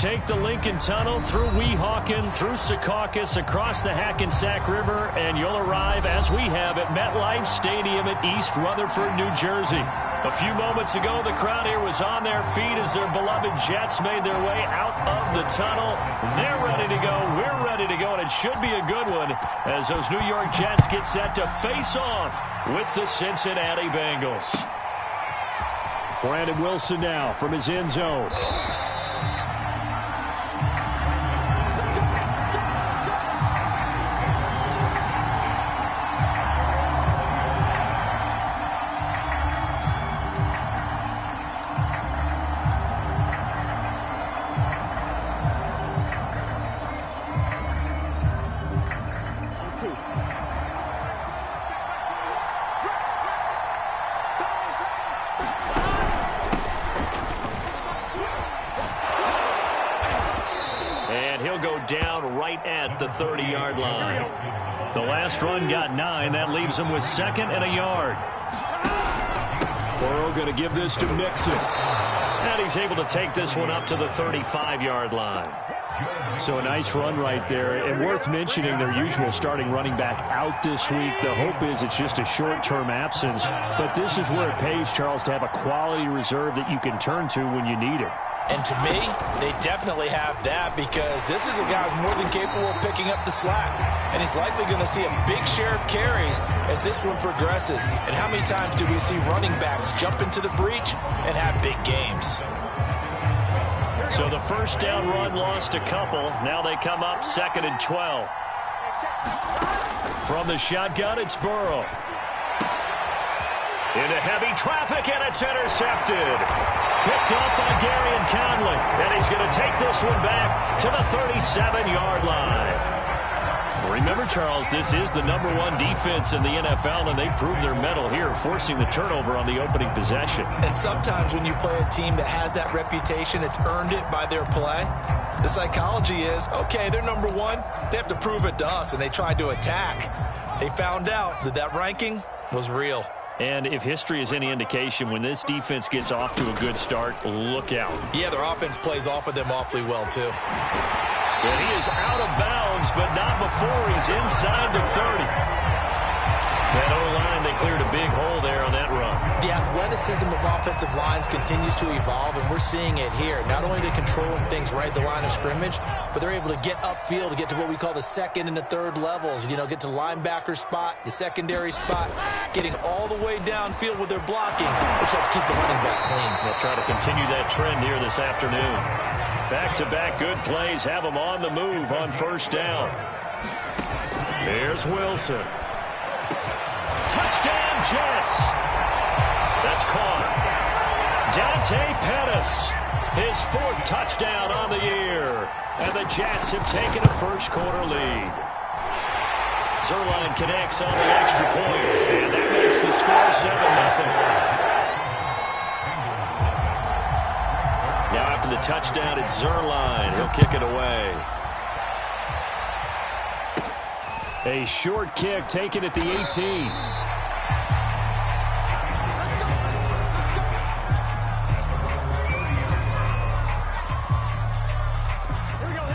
take the Lincoln Tunnel through Weehawken, through Secaucus, across the Hackensack River, and you'll arrive, as we have, at MetLife Stadium at East Rutherford, New Jersey. A few moments ago, the crowd here was on their feet as their beloved Jets made their way out of the tunnel. They're ready to go. We're ready to go, and it should be a good one as those New York Jets get set to face off with the Cincinnati Bengals. Brandon Wilson now from his end zone. Down right at the 30-yard line. The last run got 9. That leaves him with 2nd and a yard. Burrow going to give this to Mixon. And he's able to take this one up to the 35-yard line. So a nice run right there. And worth mentioning, their usual starting running back out this week. The hope is it's just a short-term absence. But this is where it pays, Charles, to have a quality reserve that you can turn to when you need it. And to me, they definitely have that because this is a guy who's more than capable of picking up the slack. And he's likely going to see a big share of carries as this one progresses. And how many times do we see running backs jump into the breach and have big games? So the first down run lost a couple. Now they come up 2nd and 12. From the shotgun, it's Burrow. Into heavy traffic, and it's intercepted. Picked up by Gary and Conley. And he's going to take this one back to the 37-yard line. Remember, Charles, this is the #1 defense in the NFL, and they proved their mettle here, forcing the turnover on the opening possession. And sometimes when you play a team that has that reputation, it's earned it by their play. The psychology is, okay, they're #1. They have to prove it to us, and they tried to attack. They found out that that ranking was real. And if history is any indication, when this defense gets off to a good start, look out. Yeah, their offense plays off of them awfully well, too. And he is out of bounds, but not before he's inside the 30. That O-line, they cleared a big hole there on that run. The athleticism of offensive lines continues to evolve, and we're seeing it here. Not only are they controlling things right at the line of scrimmage, but they're able to get upfield to get to what we call the 2nd and the 3rd levels. You know, get to the linebacker spot, the secondary spot, getting all the way downfield with their blocking, which helps keep the running back clean. They'll try to continue that trend here this afternoon. Back-to-back good plays have them on the move on first down. Here's Wilson. Touchdown, Jets. That's caught. Dante Pettis, his 4th touchdown on the year. And the Jets have taken a first-quarter lead. Zerline connects on the extra point, and that makes the score 7-0. Now after the touchdown, it's Zerline. He'll kick it away. A short kick taken at the 18.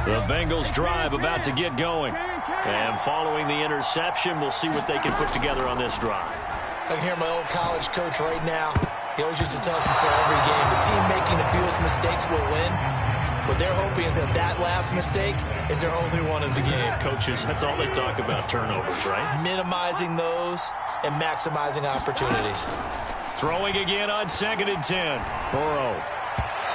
The Bengals drive about to get going. And following the interception, we'll see what they can put together on this drive. I can hear my old college coach right now. He always used to tell us before every game, the team making the fewest mistakes will win. What they're hoping is that that last mistake is their only one of the game. Coaches, that's all they talk about, turnovers, right? Minimizing those and maximizing opportunities. Throwing again on 2nd and 10. Burrow.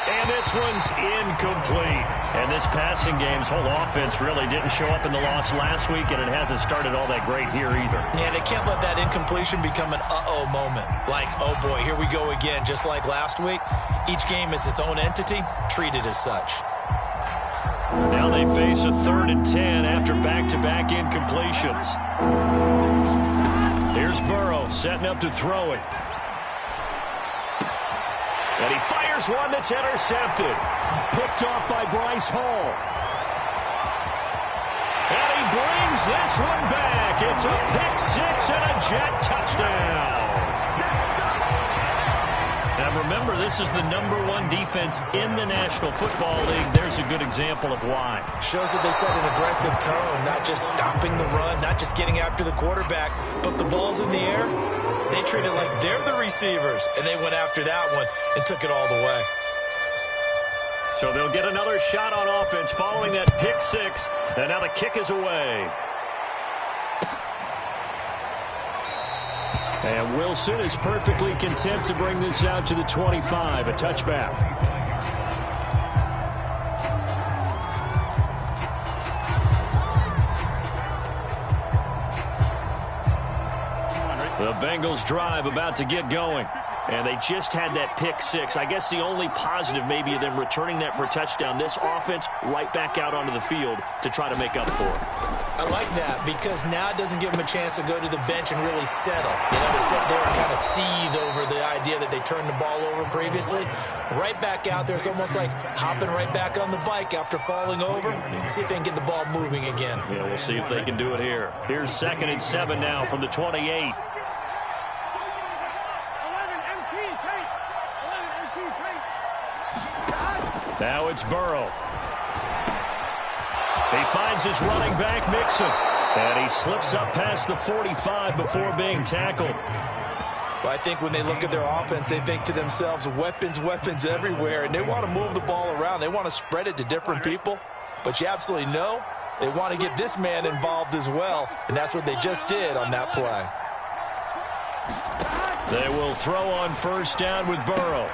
And this one's incomplete. And this passing game's whole offense really didn't show up in the loss last week, and it hasn't started all that great here either. Yeah, they can't let that incompletion become an uh-oh moment. Like, oh boy, here we go again, just like last week. Each game is its own entity, treated as such. Now they face a 3rd and 10 after back-to-back incompletions. Here's Burrow setting up to throw it. And he fires one that's intercepted. Picked off by Bryce Hall. And he brings this one back. It's a pick 6 and a Jet touchdown. Number remember, this is the #1 defense in the National Football League. There's a good example of why. Shows that they set an aggressive tone, not just stopping the run, not just getting after the quarterback, but the ball's in the air. They treat it like they're the receivers, and they went after that one and took it all the way. So they'll get another shot on offense following that pick six, and now the kick is away. And Wilson is perfectly content to bring this out to the 25, a touchback. The Bengals drive about to get going. And they just had that pick six. I guess the only positive maybe of them returning that for a touchdown. This offense right back out onto the field to try to make up for it. I like that because now it doesn't give them a chance to go to the bench and really settle. You know, to sit there and kind of seethe over the idea that they turned the ball over previously. Right back out there. It's almost like hopping right back on the bike after falling over. See if they can get the ball moving again. Yeah, we'll see if they can do it here. Here's 2nd and 7 now from the 28. Now it's Burrow. He finds his running back, Mixon. And he slips up past the 45 before being tackled. Well, I think when they look at their offense, they think to themselves, weapons, weapons everywhere. And they want to move the ball around. They want to spread it to different people. But you absolutely know they want to get this man involved as well. And that's what they just did on that play. They will throw on 1st down with Burrow.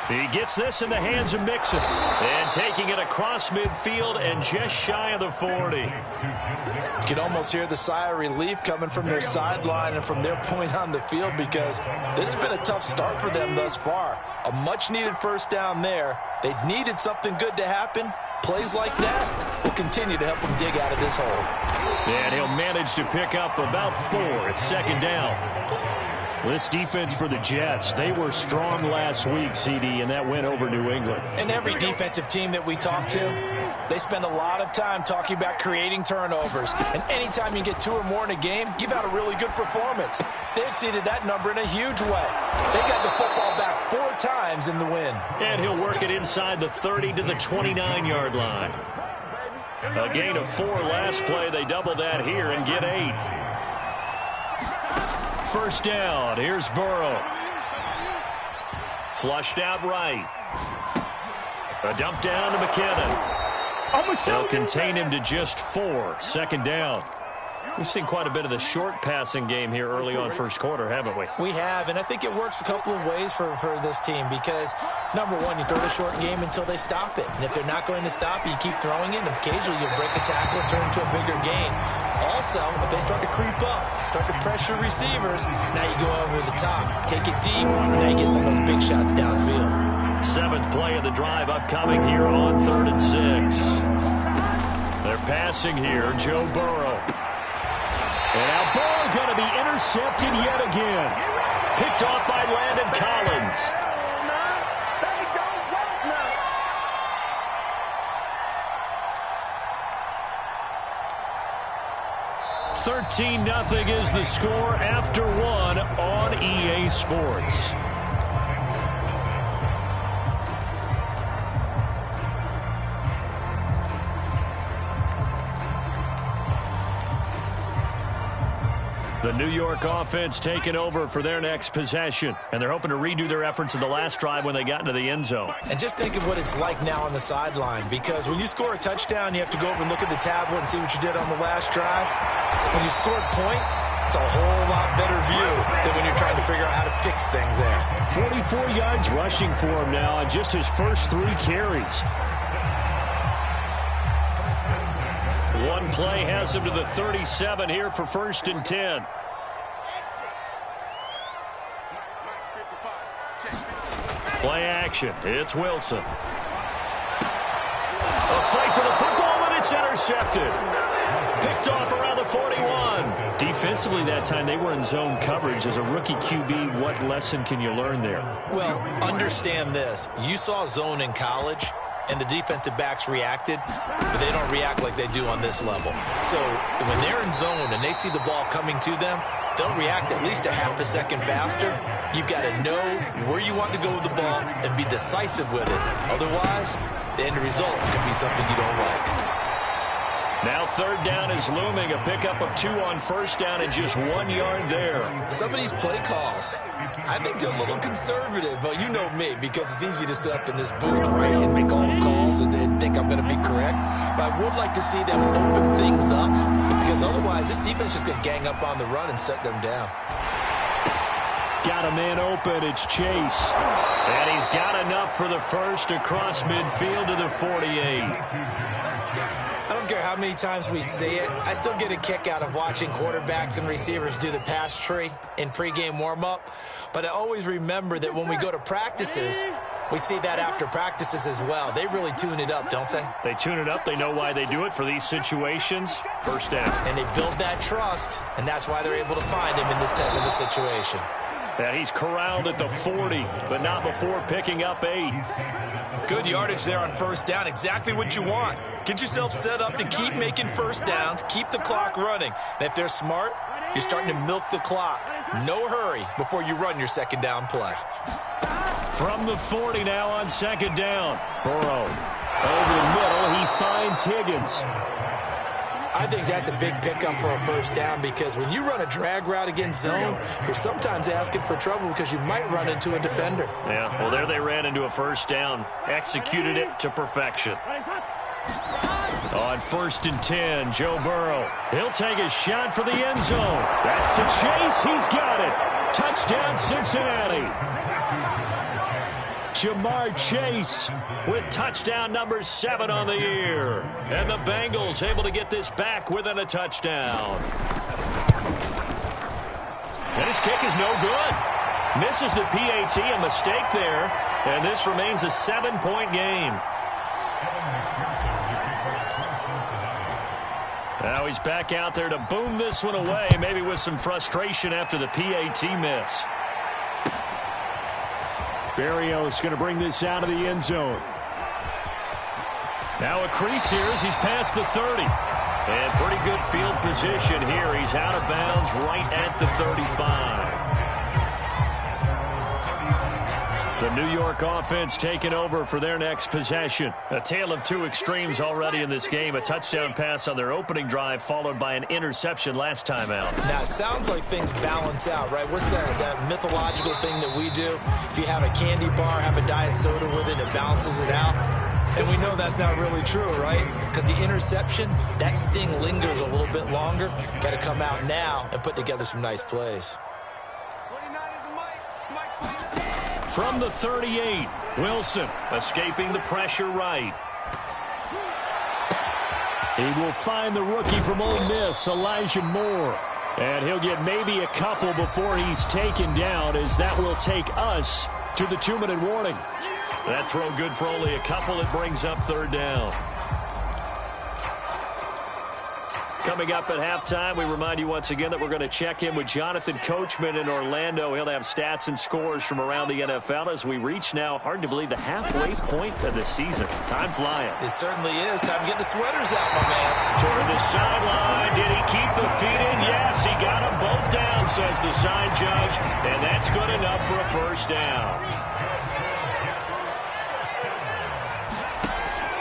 He gets this in the hands of Mixon. And taking it across midfield and just shy of the 40. You can almost hear the sigh of relief coming from their sideline and from their point on the field because this has been a tough start for them thus far. A much-needed 1st down there. They needed something good to happen. Plays like that will continue to help them dig out of this hole. And he'll manage to pick up about 4 at 2nd down. This defense for the Jets, they were strong last week, CD, and that went over New England. And every defensive team that we talk to, they spend a lot of time talking about creating turnovers. And anytime you get 2 or more in a game, you've had a really good performance. They exceeded that number in a huge way. They got the football back 4 times in the win. And he'll work it inside the 30 to the 29-yard line. A gain of 4 last play. They double that here and get 8. 1st down. Here's Burrow. Flushed out right. A dump down to McKinnon. They'll contain him to just 4. 2nd down. We've seen quite a bit of the short passing game here early on 1st quarter, haven't we? We have, and I think it works a couple of ways for this team because, number one, you throw the short game until they stop it. And if they're not going to stop it, you keep throwing it, and occasionally you'll break a tackle and turn into a bigger gain. Also, if they start to creep up, start to pressure receivers, now you go over the top, take it deep, and now you get some of those big shots downfield. 7th play of the drive upcoming here on 3rd and 6. They're passing here, Joe Burrow. And now Burrow going to be intercepted yet again. Picked off by Landon Collins. 13-0 is the score after 1 on EA Sports. The New York offense taking over for their next possession. And they're hoping to redo their efforts in the last drive when they got into the end zone. And just think of what it's like now on the sideline. Because when you score a touchdown, you have to go over and look at the tablet and see what you did on the last drive. When you scored points, it's a whole lot better view than when you're trying to figure out how to fix things there. 44 yards rushing for him now on just his first 3 carries. One play has him to the 37 here for 1st and 10. Play action. It's Wilson. A fight for the football, and it's intercepted. Picked off around the 41. Defensively that time, they were in zone coverage. As a rookie QB, what lesson can you learn there? Well, understand this. You saw zone in college, and the defensive backs reacted, but they don't react like they do on this level. So when they're in zone and they see the ball coming to them, they'll react at least a half a second faster. You've got to know where you want to go with the ball and be decisive with it. Otherwise, the end result can be something you don't like. Now third down is looming. A pickup of 2 on first down and just 1 yard there. Some of these play calls, I think they're a little conservative, but you know me, because it's easy to sit up in this booth, right, and make all the calls and think I'm going to be correct. But I would like to see them open things up, because otherwise this defense is going to gang up on the run and shut them down. Got a man open. It's Chase. And he's got enough for the first across midfield to the 48. I don't care how many times we see it. I still get a kick out of watching quarterbacks and receivers do the pass tree in pregame warm-up. But I always remember that when we go to practices, we see that after practices as well. They really tune it up, don't they? They tune it up. They know why they do it for these situations. First down. And they build that trust, and that's why they're able to find him in this type of a situation. And he's corralled at the 40, but not before picking up 8. Good yardage there on first down. Exactly what you want. Get yourself set up to keep making first downs, keep the clock running. And if they're smart, you're starting to milk the clock. No hurry before you run your second down play. From the 40 now on second down. Burrow over the middle. He finds Higgins. I think that's a big pickup for a first down, because when you run a drag route against zone, you're sometimes asking for trouble because you might run into a defender. Yeah, well, there they ran into a first down. Executed it to perfection. On 1st and 10, Joe Burrow. He'll take a shot for the end zone. That's to Chase. He's got it. Touchdown, Cincinnati. Jamar Chase with touchdown number 7 on the year. And the Bengals able to get this back within a touchdown. And his kick is no good. Misses the PAT, a mistake there. And this remains a 7-point game. Now he's back out there to boom this one away, maybe with some frustration after the PAT miss. Berrios going to bring this out of the end zone. Now a crease here as he's past the 30. And pretty good field position here. He's out of bounds right at the 35. The New York offense taking over for their next possession. A tale of 2 extremes already in this game. A touchdown pass on their opening drive, followed by an interception last time out. Now, it sounds like things balance out, right? What's that mythological thing that we do? If you have a candy bar, have a diet soda with it, it balances it out. And we know that's not really true, right? Because the interception, that sting lingers a little bit longer. Got to come out now and put together some nice plays. From the 38, Wilson escaping the pressure right. He will find the rookie from Ole Miss, Elijah Moore. And he'll get maybe a couple before he's taken down, as that will take us to the 2-minute warning. That throw good for only a couple. It brings up third down. Coming up at halftime, we remind you once again that we're going to check in with Jonathan Coachman in Orlando. He'll have stats and scores from around the NFL as we reach now, hard to believe, the halfway point of the season. Time flying. It certainly is. Time to get the sweaters out, my man. Toward the sideline. Did he keep the feet in? Yes, he got them both down, says the side judge. And that's good enough for a first down.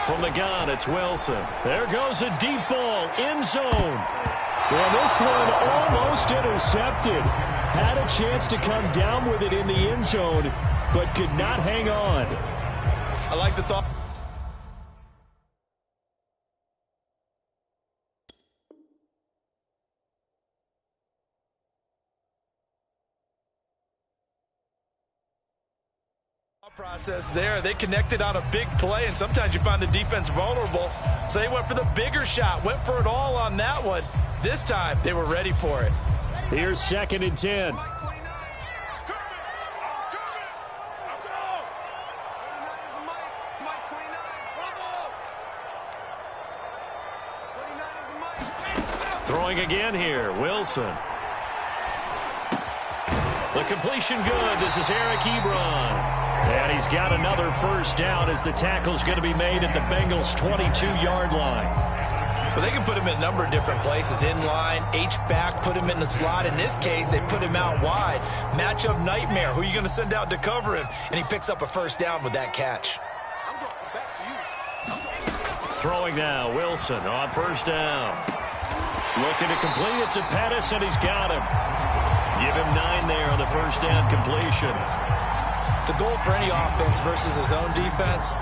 From the gun, it's Wilson. There goes a deep ball, end zone. Well, this one almost intercepted. Had a chance to come down with it in the end zone, but could not hang on. I like the thought. Process there. They connected on a big play, and sometimes you find the defense vulnerable. So they went for the bigger shot, went for it all on that one. This time, they were ready for it. Here's 2nd and 10. Throwing again here, Wilson. The completion good. This is Eric Ebron. And he's got another first down as the tackle's going to be made at the Bengals' 22-yard line. Well, they can put him in a number of different places. In line, H-back, put him in the slot. In this case, they put him out wide. Matchup nightmare. Who are you going to send out to cover him? And he picks up a first down with that catch. Throwing now, Wilson on first down. Looking to complete it to Pettis, and he's got him. Give him 9 there on the first down completion. The goal for any offense versus his own defense,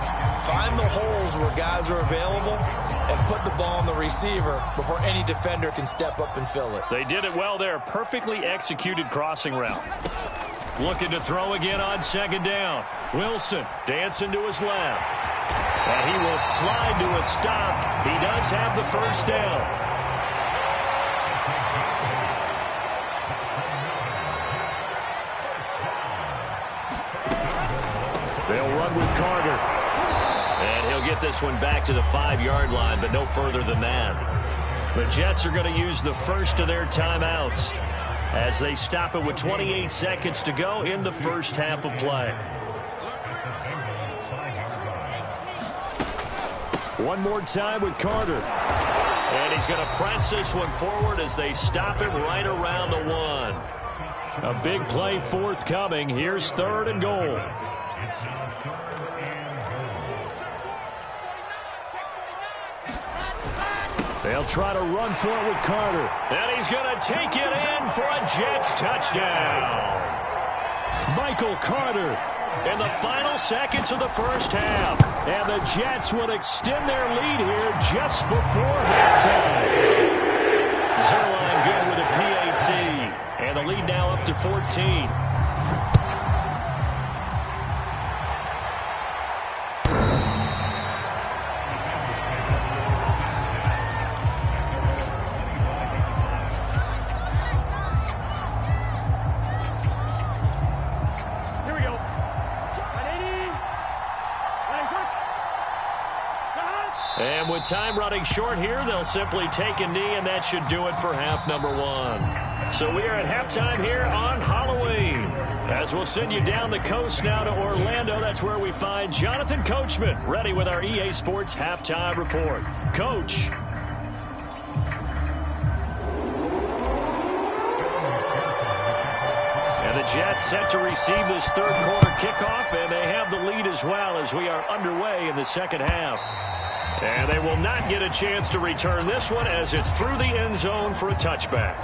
find the holes where guys are available and put the ball on the receiver before any defender can step up and fill it. They did it well there. Perfectly executed crossing route. Looking to throw again on second down. Wilson dancing to his left. And he will slide to a stop. He does have the first down. They'll run with Carter. And he'll get this one back to the 5-yard line, but no further than that. The Jets are going to use the first of their timeouts as they stop it with 28 seconds to go in the first half of play. One more time with Carter. And he's going to press this one forward as they stop it right around the 1. A big play forthcoming. Here's 3rd and goal. They'll try to run for it with Carter. And he's going to take it in for a Jets touchdown. Michael Carter in the final seconds of the first half. And the Jets will extend their lead here just before halftime. Zerline good with a PAT. And the lead now up to 14. And with time running short here, they'll simply take a knee, and that should do it for half number 1. So we are at halftime here on Halloween. As we'll send you down the coast now to Orlando, that's where we find Jonathan Coachman, ready with our EA Sports halftime report. Coach. And the Jets set to receive this third quarter kickoff, and they have the lead as well as we are underway in the second half. And they will not get a chance to return this one as it's through the end zone for a touchback.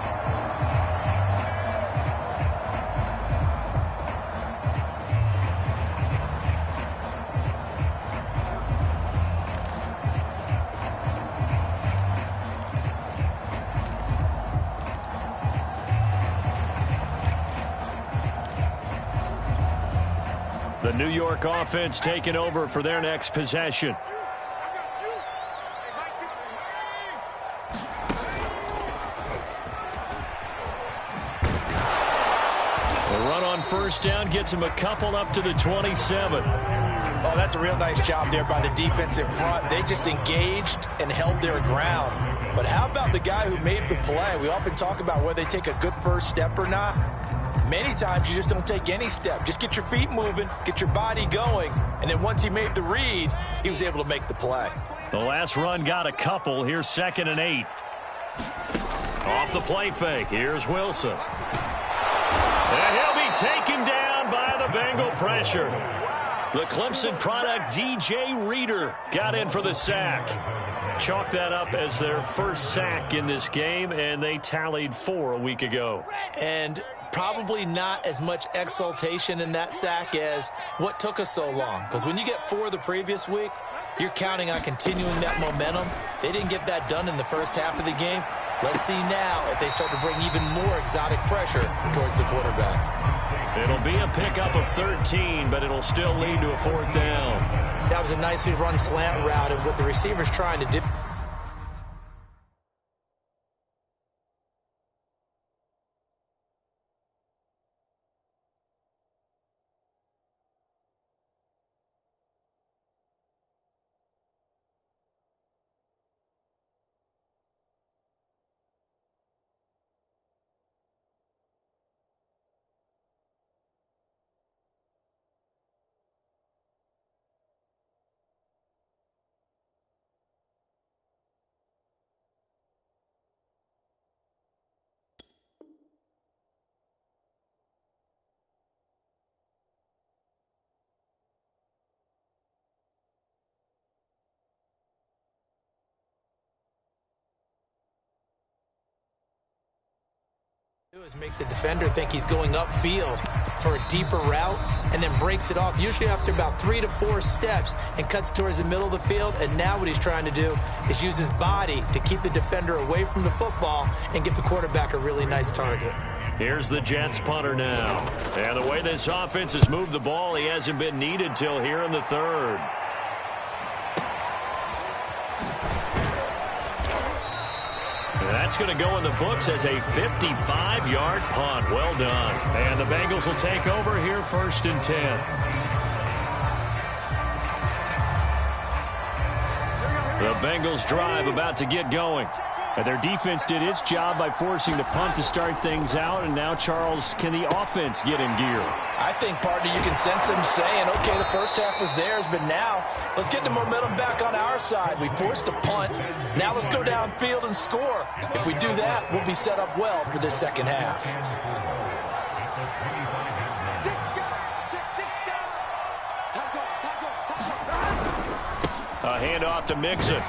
The New York offense taking over for their next possession. First down gets him a couple up to the 27. Oh, that's a real nice job there by the defensive front. They just engaged and held their ground. But how about the guy who made the play? We often talk about whether they take a good first step or not. Many times you just don't take any step. Just get your feet moving, get your body going, and then once he made the read, he was able to make the play. The last run got a couple. Here's 2nd and 8. Off the play fake. Here's Wilson. And he'll be taken down by the Bengal pressure. The Clemson product, DJ Reader, got in for the sack. Chalk that up as their first sack in this game, and they tallied 4 a week ago. And probably not as much exultation in that sack as what took us so long. Because when you get 4 the previous week, you're counting on continuing that momentum. They didn't get that done in the first half of the game. Let's see now if they start to bring even more exotic pressure towards the quarterback. It'll be a pickup of 13, but it'll still lead to a 4th down. That was a nicely run slant route, and what the receiver's trying to do. Is make the defender think he's going upfield for a deeper route and then breaks it off, usually after about 3 to 4 steps, and cuts towards the middle of the field. And now what he's trying to do is use his body to keep the defender away from the football and give the quarterback a really nice target. Here's the Jets punter now. And the way this offense has moved the ball, he hasn't been needed till here in the third. That's going to go in the books as a 55-yard punt. Well done. And the Bengals will take over here, 1st and 10. The Bengals drive about to get going. And their defense did its job by forcing the punt to start things out. And now, Charles, can the offense get in gear? I think, partner, you can sense them saying, okay, the first half was theirs, but now let's get the momentum back on our side. We forced a punt. Now let's go downfield and score. If we do that, we'll be set up well for this second half. A handoff to Mixon.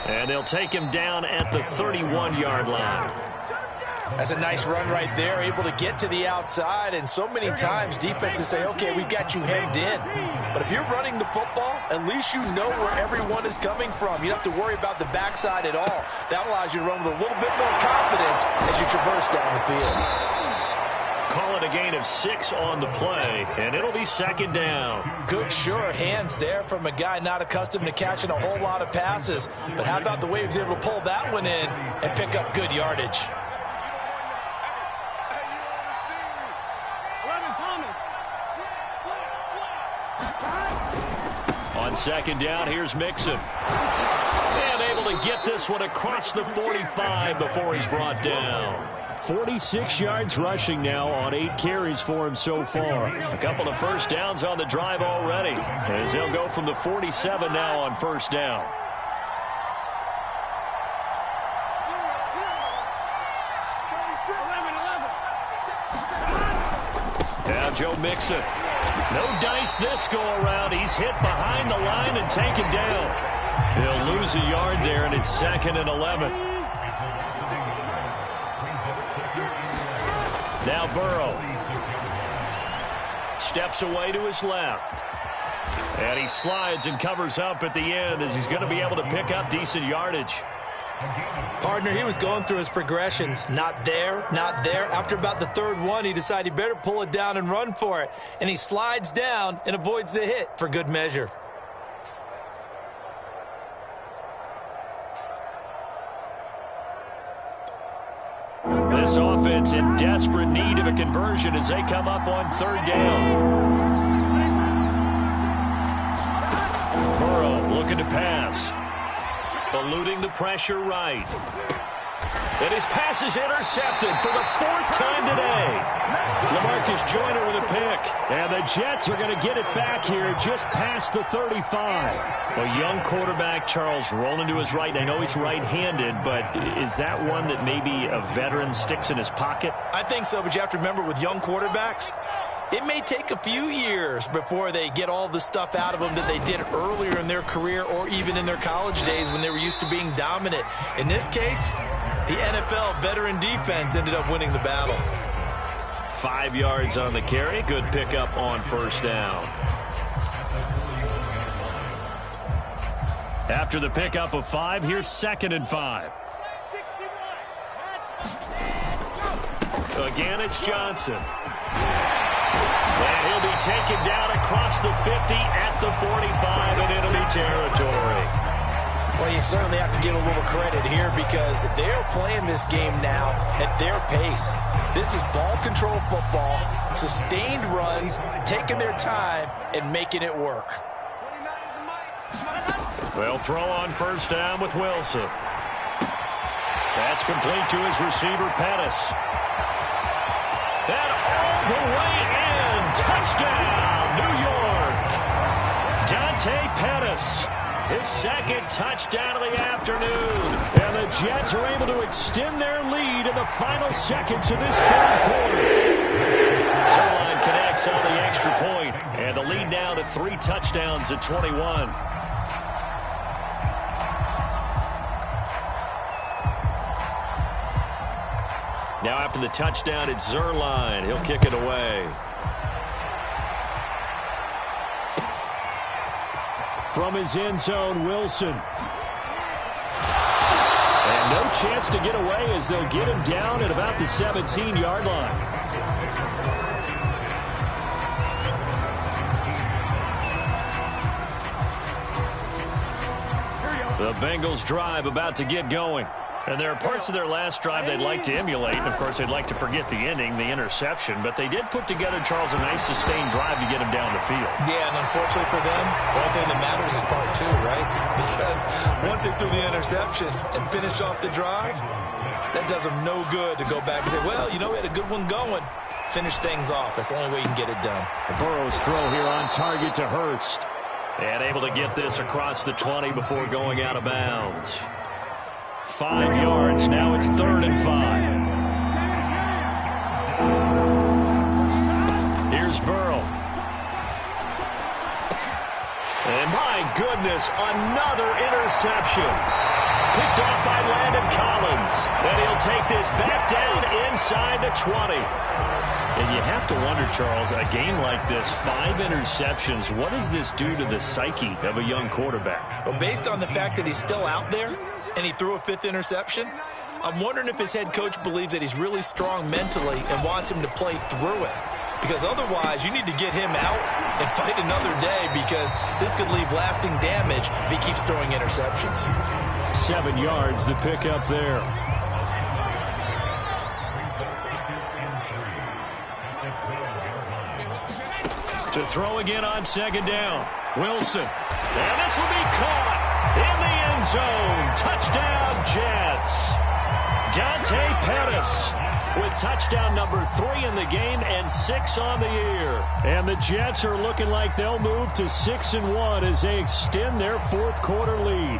And they'll take him down at the 31-yard line. That's a nice run right there, able to get to the outside. And so many times defenses say, okay, we've got you hemmed in. But if you're running the football, at least you know where everyone is coming from. You don't have to worry about the backside at all. That allows you to run with a little bit more confidence as you traverse down the field. Call it a gain of 6 on the play, and it'll be 2nd down. Good, sure hands there from a guy not accustomed to catching a whole lot of passes. But how about the way he was able to pull that one in and pick up good yardage? On 2nd down, here's Mixon. And able to get this one across the 45 before he's brought down. 46 yards rushing now on 8 carries for him so far. A couple of first downs on the drive already, as they'll go from the 47 now on 1st down. Now Joe Mixon. No dice this go around. He's hit behind the line and taken down. He'll lose a yard there, and it's 2nd and 11. Now Burrow steps away to his left. And he slides and covers up at the end as he's going to be able to pick up decent yardage. Partner, he was going through his progressions. Not there, not there. After about the 3rd one, he decided he better pull it down and run for it. And he slides down and avoids the hit for good measure. This offense in desperate need of a conversion as they come up on 3rd down. Burrow looking to pass. Eluding the pressure right. And his pass is intercepted for the 4th time today. LaMarcus Joyner with a pick. And the Jets are going to get it back here just past the 35. A young quarterback, Charles, rolling to his right. I know he's right-handed, but is that one that maybe a veteran sticks in his pocket? I think so, but you have to remember with young quarterbacks, it may take a few years before they get all the stuff out of them that they did earlier in their career or even in their college days when they were used to being dominant. In this case, the NFL veteran defense ended up winning the battle. 5 yards on the carry. Good pickup on 1st down. After the pickup of 5, here's 2nd and 5. Again, it's Johnson. And he'll be taken down across the 50 at the 45 and enemy territory. Well, you certainly have to give a little credit here because they're playing this game now at their pace. This is ball control football, sustained runs, taking their time and making it work. They'll throw on 1st down with Wilson. That's complete to his receiver, Pettis. And all the way in. Touchdown, New York. Dante Pettis. His 2nd touchdown of the afternoon. And the Jets are able to extend their lead in the final seconds of this 3rd quarter. Zerline connects on the extra point. And the lead now to 3 touchdowns at 21. Now after the touchdown, it's Zerline. He'll kick it away. From his end zone, Wilson. And no chance to get away as they'll get him down at about the 17-yard line. The Bengals drive about to get going. And there are parts of their last drive they'd like to emulate. And, of course, they'd like to forget the ending, the interception. But they did put together, Charles, a nice sustained drive to get him down the field. Yeah, and unfortunately for them, the only thing that matters is part two, right? Because once they threw the interception and finished off the drive, that does them no good to go back and say, well, you know, we had a good one going. Finish things off. That's the only way you can get it done. Burrow's throw here on target to Hurst. And able to get this across the 20 before going out of bounds. 5 yards. Now it's 3rd and 5. Here's Burrow. And my goodness, another interception. Picked off by Landon Collins. And he'll take this back down inside the 20. And you have to wonder, Charles, a game like this, 5 interceptions, what does this do to the psyche of a young quarterback? Well, based on the fact that he's still out there and he threw a 5th interception, I'm wondering if his head coach believes that he's really strong mentally and wants him to play through it. Because otherwise, you need to get him out and fight another day, because this could leave lasting damage if he keeps throwing interceptions. 7 yards, the pickup there. To throw again on 2nd down. Wilson. And this will be caught in the end zone. Touchdown, Jets. Dante Pettis with touchdown number 3 in the game and 6 on the year. And the Jets are looking like they'll move to 6-1 as they extend their 4th quarter lead.